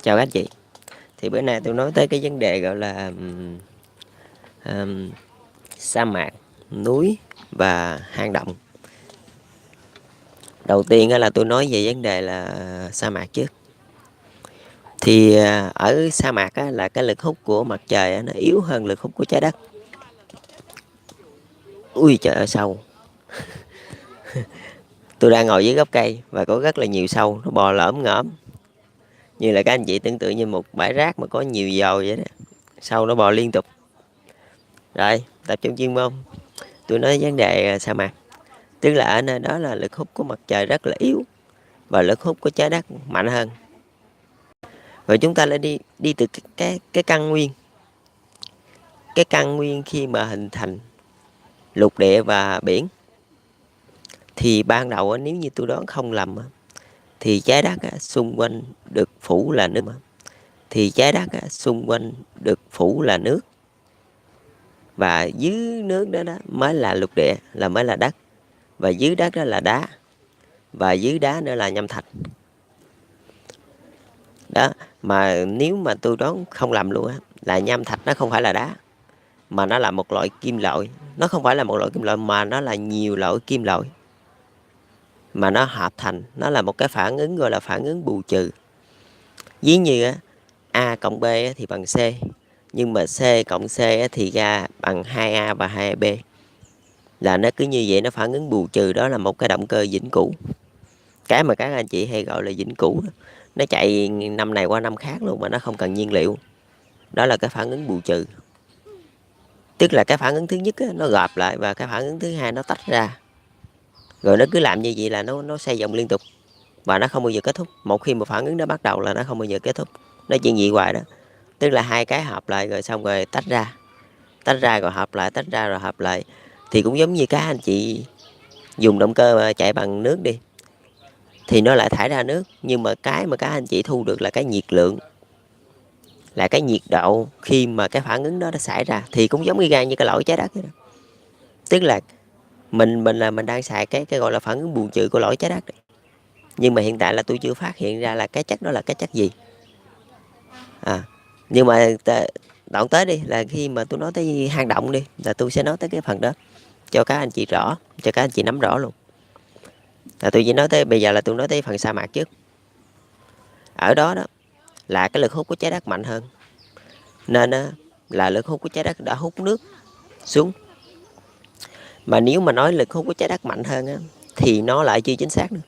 Chào các anh chị. Thì bữa nay tôi nói tới cái vấn đề gọi là sa mạc, núi và hang động. Đầu tiên là tôi nói về vấn đề là sa mạc trước. Thì ở sa mạc là cái lực hút của mặt trời nó yếu hơn lực hút của trái đất. Ui trời ơi sâu. Tôi đang ngồi dưới gốc cây và có rất là nhiều sâu, nó bò lởm ngởm. Như là các anh chị tưởng tượng như một bãi rác mà có nhiều dồi vậy đó. Sâu nó bò liên tục. Rồi, tập trung chuyên môn. Tôi nói vấn đề sa mạc. Tức là ở nơi đó là lực hút của mặt trời rất là yếu và lực hút của trái đất mạnh hơn. Rồi chúng ta lại đi từ cái căn nguyên. Cái căn nguyên khi mà hình thành lục địa và biển thì ban đầu nếu như tôi đoán không lầm thì trái đất xung quanh được phủ là nước. Thì trái đất xung quanh được phủ là nước. Và dưới nước đó mới là lục địa, là mới là đất. Và dưới đất đó là đá. Và dưới đá nữa là nhâm thạch. Đó, mà nếu mà tôi đoán không lầm luôn là nhâm thạch nó không phải là đá, mà nó là một loại kim loại. Nó không phải là một loại kim loại mà nó là nhiều loại kim loại mà nó hợp thành, nó là một cái phản ứng gọi là phản ứng bù trừ. Ví như A cộng B thì bằng C, nhưng mà C cộng C thì ra bằng 2A và 2B. Là nó cứ như vậy, nó phản ứng bù trừ. Đó là một cái động cơ vĩnh cửu, cái mà các anh chị hay gọi là vĩnh cửu. Nó chạy năm này qua năm khác luôn mà nó không cần nhiên liệu. Đó là cái phản ứng bù trừ. Tức là cái phản ứng thứ nhất nó gộp lại và cái phản ứng thứ hai nó tách ra. Rồi nó cứ làm như vậy là nó xoay vòng liên tục và nó không bao giờ kết thúc. Một khi một phản ứng nó bắt đầu là nó không bao giờ kết thúc. Nó chuyện gì hoài đó. Tức là hai cái hợp lại rồi xong rồi tách ra. Tách ra rồi hợp lại, tách ra rồi hợp lại. Thì cũng giống như các anh chị dùng động cơ chạy bằng nước đi, thì nó lại thải ra nước. Nhưng mà cái mà các anh chị thu được là cái nhiệt lượng, là cái nhiệt độ khi mà cái phản ứng đó nó xảy ra. Thì cũng giống như cái lỗi trái đất đó. Tức là mình đang xài cái gọi là phản ứng bù trừ của lỗi trái đất này. Nhưng mà hiện tại là tôi chưa phát hiện ra là cái chất đó là cái chất gì. Nhưng mà đoạn tới đi là khi mà tôi nói tới hang động đi, là tôi sẽ nói tới cái phần đó cho các anh chị rõ, cho các anh chị nắm rõ luôn. Là tôi chỉ nói tới bây giờ là tôi nói tới phần sa mạc trước. Ở đó là cái lực hút của trái đất mạnh hơn, nên là lực hút của trái đất đã hút nước xuống. Mà nếu mà nói lực hút của trái đất mạnh hơn thì nó lại chưa chính xác nữa,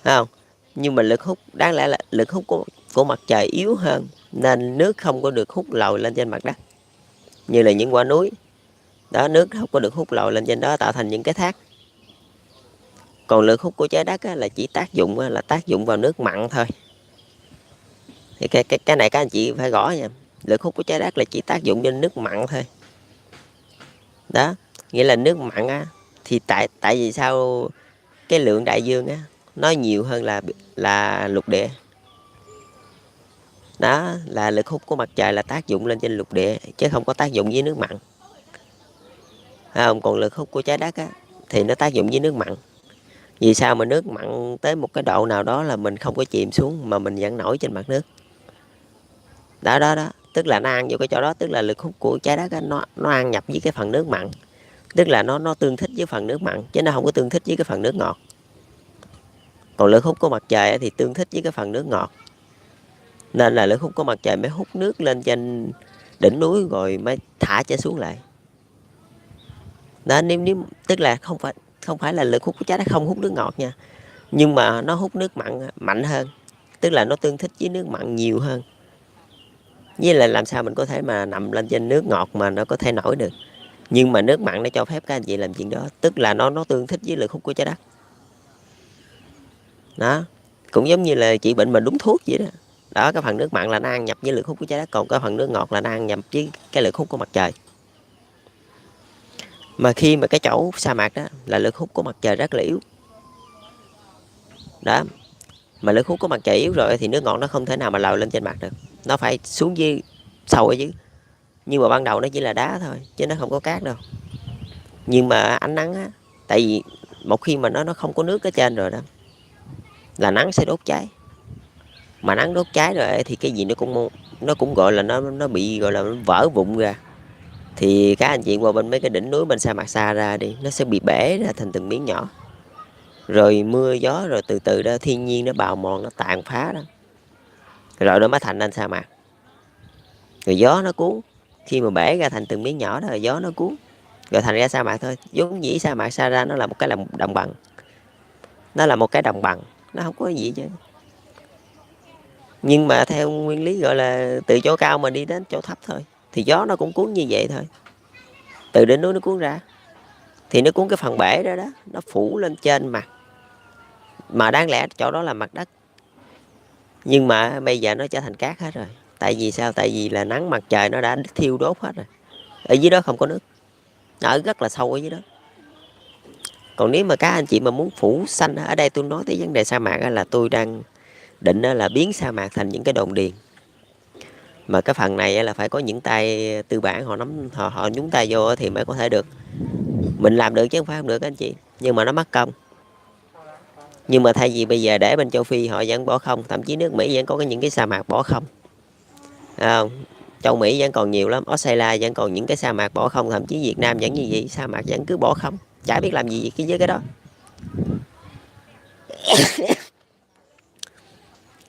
thấy không? Nhưng mà lực hút đáng lẽ là lực hút của mặt trời yếu hơn, nên nước không có được hút lòi lên trên mặt đất như là những quả núi đó. Nước không có được hút lòi lên trên đó tạo thành những cái thác. Còn lực hút của trái đất là chỉ tác dụng vào nước mặn thôi. Thì cái này các anh chị phải gõ nha. Lực hút của trái đất là chỉ tác dụng trên nước mặn thôi. Đó, nghĩa là nước mặn thì tại vì sao cái lượng đại dương nó nhiều hơn là lục địa. Đó là lực hút của mặt trời là tác dụng lên trên lục địa chứ không có tác dụng với nước mặn. Không, còn lực hút của trái đất thì nó tác dụng với nước mặn. Vì sao mà nước mặn tới một cái độ nào đó là mình không có chìm xuống mà mình vẫn nổi trên mặt nước. Đó, tức là nó ăn vô cái chỗ đó. Tức là lực hút của trái đất nó ăn nhập với cái phần nước mặn. Tức là nó tương thích với phần nước mặn chứ nó không có tương thích với cái phần nước ngọt. Còn lực hút của mặt trời thì tương thích với cái phần nước ngọt. Nên là lực hút của mặt trời mới hút nước lên trên đỉnh núi rồi mới thả trở xuống lại. Đó, nếu tức là không phải là lực hút của trái đất không hút nước ngọt nha, nhưng mà nó hút nước mặn mạnh hơn. Tức là nó tương thích với nước mặn nhiều hơn. Với lại làm sao mình có thể mà nằm lên trên nước ngọt mà nó có thể nổi được. Nhưng mà nước mặn nó cho phép các anh chị làm chuyện đó. Tức là nó tương thích với lực hút của trái đất. Đó, cũng giống như là chị bệnh mà đúng thuốc vậy đó. Đó, cái phần nước mặn là nó ăn nhập với lực hút của trái đất, còn cái phần nước ngọt là nó ăn nhập với cái lực hút của mặt trời. Mà khi mà cái chỗ sa mạc đó là lực hút của mặt trời rất là yếu. Đó, mà lực hút của mặt trời yếu rồi thì nước ngọt nó không thể nào mà lòi lên trên mặt được. Nó phải xuống dưới, sâu ở dưới. Nhưng mà ban đầu nó chỉ là đá thôi chứ nó không có cát đâu. Nhưng mà ánh nắng tại vì một khi mà nó không có nước ở trên rồi đó là nắng sẽ đốt cháy. Mà nắng đốt cháy rồi thì cái gì nó cũng gọi là nó bị gọi là nó vỡ vụn ra. Thì các anh chị qua bên mấy cái đỉnh núi bên sa mạc Sahara đi, nó sẽ bị bể ra thành từng miếng nhỏ. Rồi mưa gió rồi từ từ đó thiên nhiên nó bào mòn, nó tàn phá đó. Rồi nó mới thành nên sa mạc. Rồi gió nó cuốn, khi mà bể ra thành từng miếng nhỏ đó rồi gió nó cuốn, rồi thành ra sa mạc thôi. Vốn dĩ sa mạc Sahara nó là một cái đồng bằng. Nó là một cái đồng bằng, nó không có gì chứ. Nhưng mà theo nguyên lý gọi là từ chỗ cao mà đi đến chỗ thấp thôi, thì gió nó cũng cuốn như vậy thôi. Từ đỉnh núi nó cuốn ra, thì nó cuốn cái phần bể đó đó, nó phủ lên trên mặt. Mà đáng lẽ chỗ đó là mặt đất, nhưng mà bây giờ nó trở thành cát hết rồi. Tại vì sao? Tại vì là nắng mặt trời nó đã thiêu đốt hết rồi. Ở dưới đó không có nước, nó ở rất là sâu ở dưới đó. Còn nếu mà các anh chị mà muốn phủ xanh, ở đây tôi nói tới vấn đề sa mạc là tôi đang định là biến sa mạc thành những cái đồn điền. Mà cái phần này là phải có những tay tư bản họ nhúng tay vô thì mới có thể được. Mình làm được chứ không phải không được các anh chị, nhưng mà nó mất công. Nhưng mà thay vì bây giờ để bên châu Phi họ vẫn bỏ không, thậm chí nước Mỹ vẫn có những cái sa mạc bỏ không. Không? Châu Mỹ vẫn còn nhiều lắm, Australia vẫn còn những cái sa mạc bỏ không, thậm chí Việt Nam vẫn như vậy, sa mạc vẫn cứ bỏ không, chả biết làm gì với cái đó.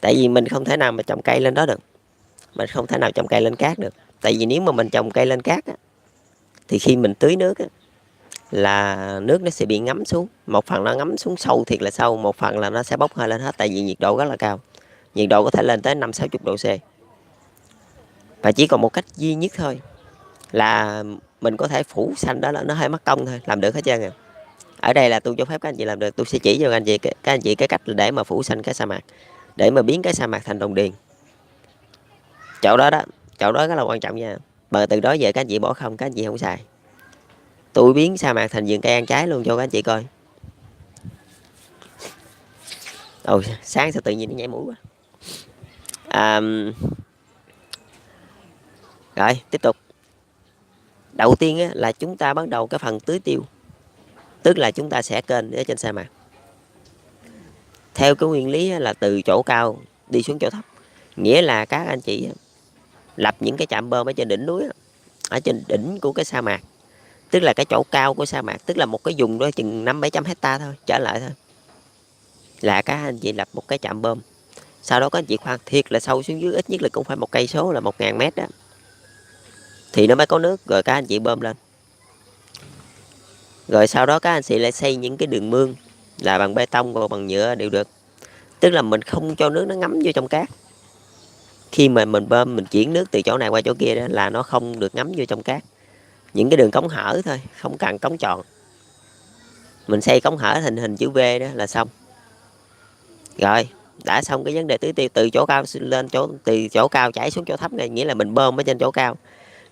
Tại vì mình không thể nào mà trồng cây lên đó được, mình không thể nào trồng cây lên cát được. Tại vì nếu mà mình trồng cây lên cát á, thì khi mình tưới nước á, là nước nó sẽ bị ngấm xuống. Một phần nó ngấm xuống sâu thiệt là sâu, một phần là nó sẽ bốc hơi lên hết. Tại vì nhiệt độ rất là cao, nhiệt độ có thể lên tới 50-60 độ C. Và chỉ còn một cách duy nhất thôi là mình có thể phủ xanh, đó là nó hơi mất công thôi, làm được hết trơn à. Ở đây là tôi cho phép các anh chị làm được, tôi sẽ chỉ cho các anh chị cái cách để mà phủ xanh cái sa mạc, để mà biến cái sa mạc thành đồng điền. Chỗ đó đó, chỗ đó rất là quan trọng nha. Mà từ đó về các anh chị bỏ không, các anh chị không xài. Tôi biến sa mạc thành vườn cây ăn trái luôn cho các anh chị coi. Ồ, sáng sao tự nhiên nó nhảy mũi quá. Rồi tiếp tục. Đầu tiên á, là chúng ta bắt đầu cái phần tưới tiêu, tức là chúng ta sẽ kênh ở trên sa mạc. Theo cái nguyên lý là từ chỗ cao đi xuống chỗ thấp, nghĩa là các anh chị lập những cái trạm bơm ở trên đỉnh núi, ở trên đỉnh của cái sa mạc, tức là cái chỗ cao của sa mạc, tức là một cái vùng đó chừng 500-700 hecta thôi trở lại thôi, là các anh chị lập một cái trạm bơm. Sau đó các anh chị khoan thiệt là sâu xuống dưới, ít nhất là cũng phải 1 cây số là 1000 mét đó, thì nó mới có nước, rồi các anh chị bơm lên. Rồi sau đó các anh chị lại xây những cái đường mương là bằng bê tông hoặc bằng nhựa đều được, tức là mình không cho nước nó ngấm vô trong cát. Khi mà mình bơm, mình chuyển nước từ chỗ này qua chỗ kia đó, là nó không được ngấm vô trong cát. Những cái đường cống hở thôi, không cần cống tròn, mình xây cống hở thành hình chữ V đó là xong. Rồi đã xong cái vấn đề tưới tiêu từ chỗ cao lên từ chỗ cao chảy xuống chỗ thấp này, nghĩa là mình bơm ở trên chỗ cao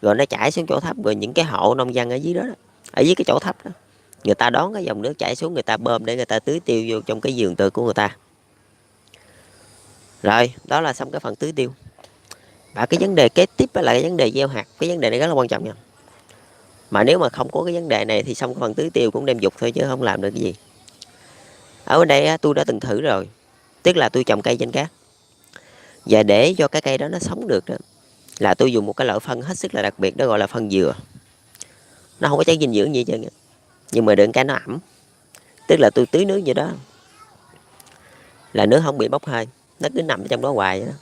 rồi nó chảy xuống chỗ thấp, rồi những cái hộ nông dân ở dưới đó, ở dưới cái chỗ thấp đó, người ta đón cái dòng nước chảy xuống, người ta bơm để người ta tưới tiêu vô trong cái vườn tược của người ta. Rồi đó là xong cái phần tưới tiêu. Và cái vấn đề kế tiếp là cái vấn đề gieo hạt. Cái vấn đề này rất là quan trọng nha. Mà nếu mà không có cái vấn đề này thì xong cái phần tưới tiêu cũng đem dục thôi chứ không làm được cái gì. Ở bên đây tôi đã từng thử rồi, tức là tôi trồng cây trên cát, và để cho cái cây đó nó sống được đó, là tôi dùng một cái loại phân hết sức là đặc biệt, đó gọi là phân dừa. Nó không có chất dinh dưỡng gì hết, nhưng mà được cái nó ẩm, tức là tôi tưới nước vậy đó là nước không bị bốc hơi, nó cứ nằm trong đó hoài vậy đó.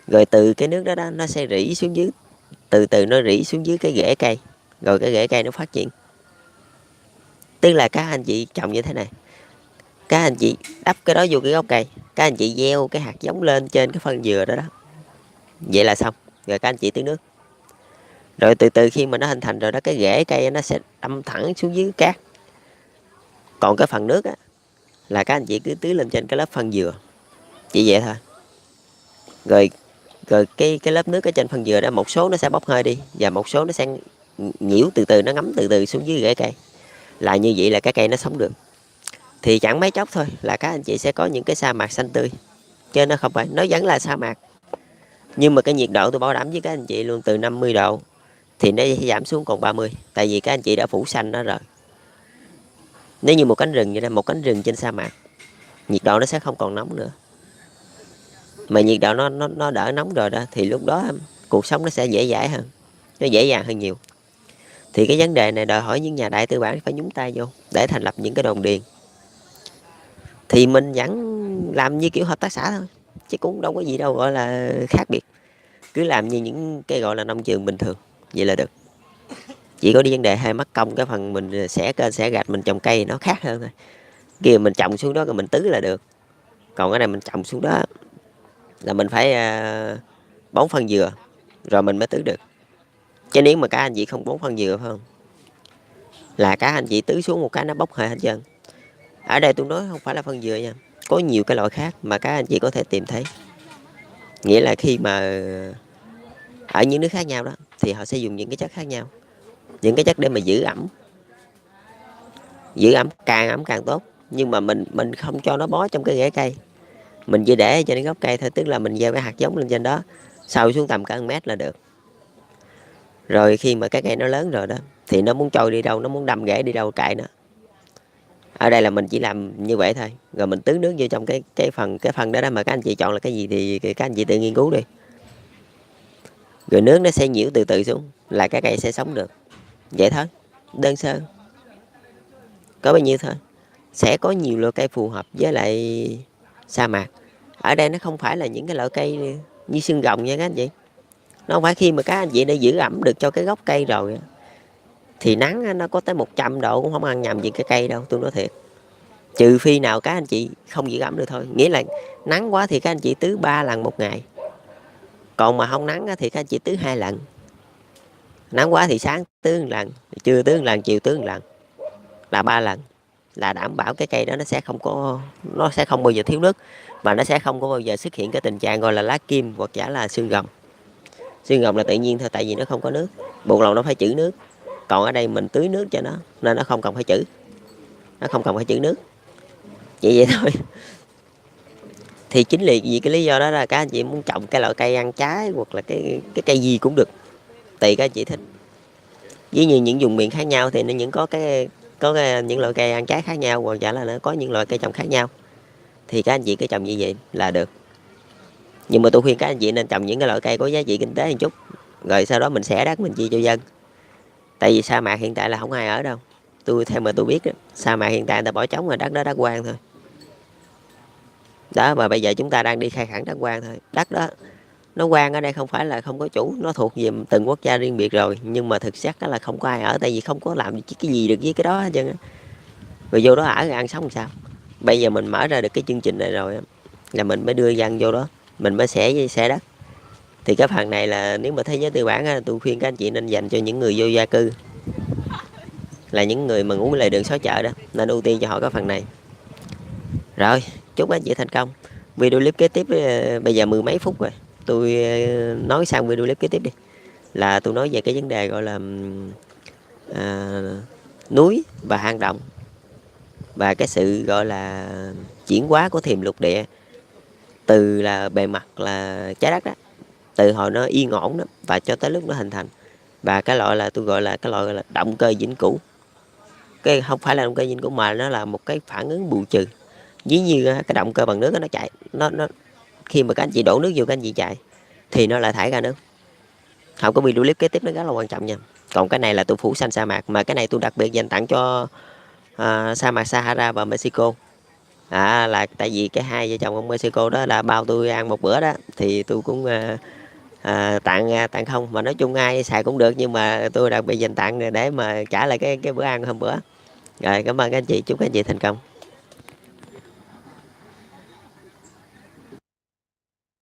Rồi từ cái nước đó, nó sẽ rỉ xuống dưới, từ từ nó rỉ xuống dưới cái rễ cây, rồi cái rễ cây nó phát triển. Tức là các anh chị trồng như thế này, các anh chị đắp cái đó vô cái gốc cây, các anh chị gieo cái hạt giống lên trên cái phân dừa đó đó, vậy là xong. Rồi các anh chị tưới nước, rồi từ từ khi mà nó hình thành rồi đó, cái rễ cây nó sẽ đâm thẳng xuống dưới cát. Còn cái phần nước á, là các anh chị cứ tưới lên trên cái lớp phân dừa, chỉ vậy thôi. Rồi cái lớp nước ở trên phân dừa đó, một số nó sẽ bốc hơi đi, và một số nó sẽ nhiễu từ từ, nó ngấm từ từ xuống dưới rễ cây. Là như vậy là cái cây nó sống được. Thì chẳng mấy chốc thôi là các anh chị sẽ có những cái sa mạc xanh tươi. Chứ nó không phải, nó vẫn là sa mạc, nhưng mà cái nhiệt độ tôi bảo đảm với các anh chị luôn, từ 50 độ thì nó sẽ giảm xuống còn 30. Tại vì các anh chị đã phủ xanh nó rồi. Nếu như một cánh rừng vậy đó, một cánh rừng trên sa mạc, nhiệt độ nó sẽ không còn nóng nữa, mà nhiệt độ nó đỡ nóng rồi đó, thì lúc đó cuộc sống nó sẽ dễ dãi hơn, nó dễ dàng hơn nhiều. Thì cái vấn đề này đòi hỏi những nhà đại tư bản phải nhúng tay vô để thành lập những cái đồn điền. Thì mình vẫn làm như kiểu hợp tác xã thôi, chứ cũng đâu có gì đâu gọi là khác biệt, cứ làm như những cái gọi là nông trường bình thường vậy là được. Chỉ có đi vấn đề hơi mất công cái phần mình xẻ kênh xẻ gạch mình trồng cây nó khác hơn thôi. Kia mình trồng xuống đó rồi mình tưới là được, còn cái này mình trồng xuống đó là mình phải bón phân dừa rồi mình mới tưới được. Chứ nếu mà các anh chị không bón phân dừa phải không, là các anh chị tưới xuống một cái nó bốc hơi hết trơn. Ở đây tôi nói không phải là phân dừa nha, có nhiều cái loại khác mà các anh chị có thể tìm thấy. Nghĩa là khi mà ở những nước khác nhau đó thì họ sẽ dùng những cái chất khác nhau, những cái chất để mà giữ ẩm, càng ẩm càng tốt. Nhưng mà mình không cho nó bó trong cái rễ cây, mình chỉ để trên cái gốc cây thôi, tức là mình gieo cái hạt giống lên trên đó, sâu xuống tầm cả 1 mét là được. Rồi khi mà cái cây nó lớn rồi đó thì nó muốn trôi đi đâu, nó muốn đâm rễ đi đâu kệ nó. Ở đây là mình chỉ làm như vậy thôi, rồi mình tưới nước vô trong cái phần đó mà các anh chị chọn là cái gì thì các anh chị tự nghiên cứu đi. Rồi nước nó sẽ nhiễu từ từ xuống là cái cây sẽ sống được. Vậy thôi, đơn sơ, có bao nhiêu thôi. Sẽ có nhiều loại cây phù hợp với lại sa mạc. Ở đây nó không phải là những cái loại cây như xương rồng nha các anh chị. Nó không phải khi mà các anh chị đã giữ ẩm được cho cái gốc cây rồi thì nắng nó có tới 100 độ cũng không ăn nhầm gì cái cây đâu, tôi nói thiệt. Trừ phi nào các anh chị không giữ ẩm được thôi. Nghĩa là nắng quá thì các anh chị tưới 3 lần một ngày, còn mà không nắng thì các anh chị tưới 2 lần. Nắng quá thì sáng tưới 1 lần, trưa tưới 1 lần, chiều tưới 1 lần, là 3 lần, là đảm bảo cái cây đó nó sẽ không bao giờ thiếu nước, và nó sẽ không có bao giờ xuất hiện cái tình trạng gọi là lá kim hoặc giả là xương rồng. Xương rồng là tự nhiên thôi, tại vì nó không có nước, buộc lòng nó phải trữ nước. Còn ở đây mình tưới nước cho nó nên nó không cần phải trữ, nước, chỉ vậy thôi. Thì chính vì cái lý do đó là các anh chị muốn trồng cái loại cây ăn trái hoặc là cái cây gì cũng được, tùy các anh chị thích. Với như những vùng miền khác nhau thì nó những có những loại cây ăn trái khác nhau, hoặc giả là nó có những loại cây trồng khác nhau, thì các anh chị cứ trồng như vậy là được. Nhưng mà tôi khuyên các anh chị nên trồng những cái loại cây có giá trị kinh tế một chút, rồi sau đó mình xẻ đất mình chia cho dân. Tại vì sa mạc hiện tại là không ai ở đâu, theo mà tôi biết đó, sa mạc hiện tại người ta bỏ trống rồi, đất đó đất quang thôi. Đó, mà bây giờ chúng ta đang đi khai khẩn đất quang thôi. Đất đó nó quang ở đây không phải là không có chủ, nó thuộc về từng quốc gia riêng biệt rồi, nhưng mà thực chất đó là không có ai ở, tại vì không có làm cái gì được với cái đó hết trơn. Rồi vô đó ở rồi ăn sống làm sao? Bây giờ mình mở ra được cái chương trình này rồi là mình mới đưa dân vô đó, mình mới xẻ đất. Thì cái phần này là nếu mà thế giới tư bản tôi khuyên các anh chị nên dành cho những người vô gia cư, là những người mà ngủ lề đường xó chợ đó, nên ưu tiên cho họ cái phần này. Rồi, chúc anh chị thành công. Video clip kế tiếp bây giờ 10 mấy phút rồi, tôi nói sang video clip kế tiếp đi, là tôi nói về cái vấn đề gọi là núi và hang động, và cái sự gọi là chuyển hóa của thềm lục địa từ là bề mặt là trái đất đó, từ hồi nó yên ổn đó và cho tới lúc nó hình thành. Và cái loại là tôi gọi là cái loại gọi là động cơ vĩnh cửu. Cái không phải là động cơ vĩnh cửu mà nó là một cái phản ứng bù trừ. Ví như cái động cơ bằng nước nó chạy, nó khi mà các anh chị đổ nước vô các anh chị chạy thì nó lại thải ra nước. Không có video clip kế tiếp nó rất là quan trọng nha. Còn cái này là tôi phủ xanh sa mạc, mà cái này tôi đặc biệt dành tặng cho sa mạc Sahara và Mexico. Là tại vì cái hai vợ chồng ông Mexico đó đã bao tôi ăn một bữa đó, thì tôi cũng tặng không, mà nói chung ai xài cũng được, nhưng mà tôi đặc biệt dành tặng để mà trả lại cái bữa ăn hôm bữa. Rồi, cảm ơn các anh chị, chúc các anh chị thành công.